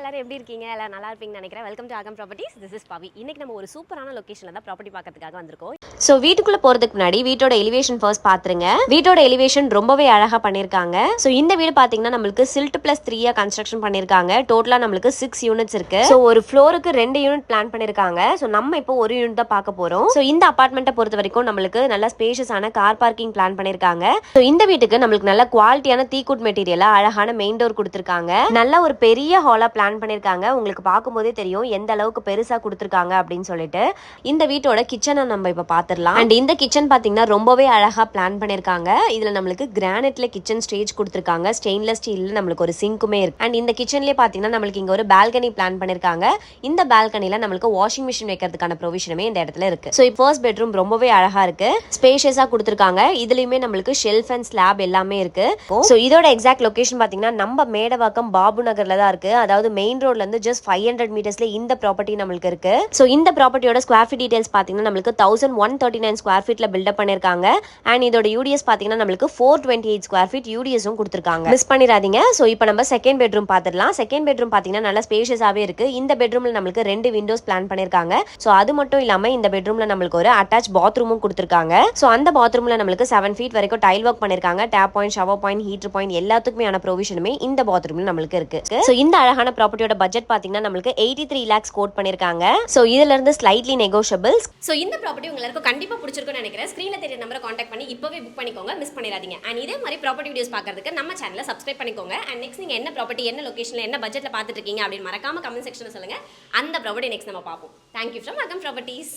எல்லாரும் எப்படி இருக்கீங்க? எல்லாரும் நல்லா இருப்பீங்கன்னு நினைக்கிறேன். வெல்கம் டு அகம் ப்ராப்பர்ட்டிஸ். திஸ் இஸ் பவி. இன்னைக்கு நம்ம ஒரு சூப்பரான லொகேஷன்ல தான் ப்ராப்பர்ட்டி பார்க்கறதுக்காக வந்திருக்கோம். ஸோ வீட்டுக்குள்ள போறதுக்கு முன்னாடி வீட்டோட எலிவேஷன் ஃபர்ஸ்ட் பாத்துருங்க. வீட்டோட எலிவேஷன் ரொம்பவே அழகா பண்ணிருக்காங்க. ஸோ இந்த வீடு பாத்தீங்கன்னா நம்மளுக்கு சில்ட் பிளஸ் 3 கன்ஸ்ட்ரக்ஷன் பண்ணிருக்காங்க. டோட்டலா நம்மளுக்கு 6 யூனிட்ஸ் இருக்கு. ஸோ ஒரு ஃப்ளோருக்கு 2 யூனிட் பிளான் பண்ணிருக்காங்க. ஸோ நம்ம இப்போ ஒரு யூனிட் தான் பார்க்க போறோம். ஸோ இந்த அபார்ட்மெண்ட்டை பொறுத்த வரைக்கும் நம்மளுக்கு நல்ல ஸ்பேஷியஸான கார் பார்க்கிங் பிளான் பண்ணிருக்காங்க. ஸோ இந்த வீட்டுக்கு நம்மளுக்கு நல்ல குவாலிட்டியான தீக்குட் மெட்டீரியலா அழகான மெயின் டோர் கொடுத்துருக்காங்க. நல்ல ஒரு பெரிய ஹாலா பிளான் பண்ணிருக்காங்க. உங்களுக்கு பார்க்கும்போதே தெரியும் எந்த அளவுக்கு பெருசா கொடுத்துருக்காங்க அப்படின்னு சொல்லிட்டு. இந்த வீட்டோட கிச்சனை நம்ம இப்ப பாத்துரலாம். அண்ட் இந்த கிச்சன் பாத்தீங்கன்னா ரொம்பவே அழகா பிளான் பண்ணிருக்காங்க. இதுல நம்மளுக்கு கிரானைட்ல கிச்சன் ஸ்டேஜ் கொடுத்துருக்காங்க. ஸ்டெயின்லெஸ் ஸ்டீல்ல நம்மளுக்கு ஒரு சிங்க்குமே இருக்கு. அண்ட் இந்த கிச்சன்லயே பாத்தீங்கன்னா நம்மளுக்கு இங்க ஒரு பால்கனி பிளான் பண்ணிருக்காங்க. இந்த பால்கனில நம்மளுக்கு வாஷிங் மிஷின் வைக்கிறதுக்கான ப்ரொவிஷனுமே இந்த இடத்துல இருக்கு. ஸோ ஃபர்ஸ்ட் பெட்ரூம் ரொம்பவே அழகா இருக்கு. ஸ்பேஷியஸா கொடுத்துருக்காங்க. இதுலயுமே நம்மளுக்கு ஷெல்ஃப் அண்ட் ஸ்லாப் எல்லாமே இருக்கு. ஸோ இதோட எக்ஸாக்ட் லொகேஷன் பாத்தீங்கன்னா நம்ம மேடவாக்கம் பாபு நகர்ல தான் இருக்கு. அதாவது மெயின் ரோட்ல இருந்து ஜஸ்ட் 500 மீட்டர்ஸ்ல இந்த ப்ராப்பர்ட்டி நம்மளுக்கு இருக்கு. சோ இந்த ப்ராப்பர்ட்டியோட ஸ்கொயர் ஃபீட் டீடைல்ஸ் பாத்தீங்கன்னா நம்மளுக்கு 1139 ஸ்கொயர் ஃபீட்ல பில்டப் பண்ணிருக்காங்க. அண்ட் இதோட யூடிஎஸ் பாத்தீங்கன்னா நம்மளுக்கு 428 ஸ்கொயர் ஃபீட் யூடிஎஸும் கொடுத்துருக்காங்க. மிஸ் பண்ணிராதீங்க. சோ இப்போ நம்ம செகண்ட் பெட்ரூம் பாத்துடலாம். செகண்ட் பெட்ரூம் பாத்தீங்கன்னா நல்ல ஸ்பேஷியஸாவே இருக்கு. இந்த பெட்ரூம்ல நம்மளுக்கு 2 விண்டோஸ் பிளான் பண்ணிருக்காங்க. சோ அது மட்டும் இல்லாம இந்த பெட்ரூம்ல நம்மளுக்கு ஒரு அட்டாச் பாத்ரூமும் கொடுத்துருக்காங்க. சோ அந்த பாத்ரூம்ல நம்மளுக்கு 7 ஃபீட் வரைக்கும் டைல் ஒர்க் பண்ணிருக்காங்க. Tap point, shower point, heater point எல்லாத்துக்குமே ப்ரொவிஷனுமே இந்த பாத்ரூம்ல நம்மளுக்கு இருக்கு. சோ இந்த அழகான ப்ராப்பர்ட்டியோட பட்ஜெட் பாத்தீங்கன்னா நம்மளுக்கு 83 lakhs கோட் பண்ணிருக்காங்க. சோ இதுல இருந்து ஸ்லைட்லி நெகோஷியபிள்ஸ். சோ இந்த ப்ராப்பர்ட்டி உங்களுக்கு கண்டிப்பா பிடிச்சிருக்கும்னு நினைக்கிறேன். ஸ்கிரீன்ல தெரிய நம்பரை கான்டாக்ட் பண்ணி இப்பவே புக் பண்ணிக்கோங்க. மிஸ் பண்ணிராதீங்க. அண்ட் இதே மாதிரி ப்ராப்பர்ட்டி வீடியோஸ் பார்க்கிறதுக்கு நம்ம சேனலை சப்ஸ்கிரைப் பண்ணிக்கோங்க. அண்ட் நெக்ஸ்ட் நீங்க என்ன ப்ராப்பர்ட்டி, என்ன லொகேஷன்ல, என்ன பட்ஜெட்ல பார்த்துட்டு இருக்கீங்க அப்படின்னு மறக்காம கமெண்ட் செக்ஷன்ல சொல்லுங்க. அந்த ப்ராப்பர்ட்டி நெக்ஸ்ட் நம்ம பார்ப்போம். தேங்க்யூ ஃப்ரம் அகம் ப்ராப்பர்ட்டிஸ்.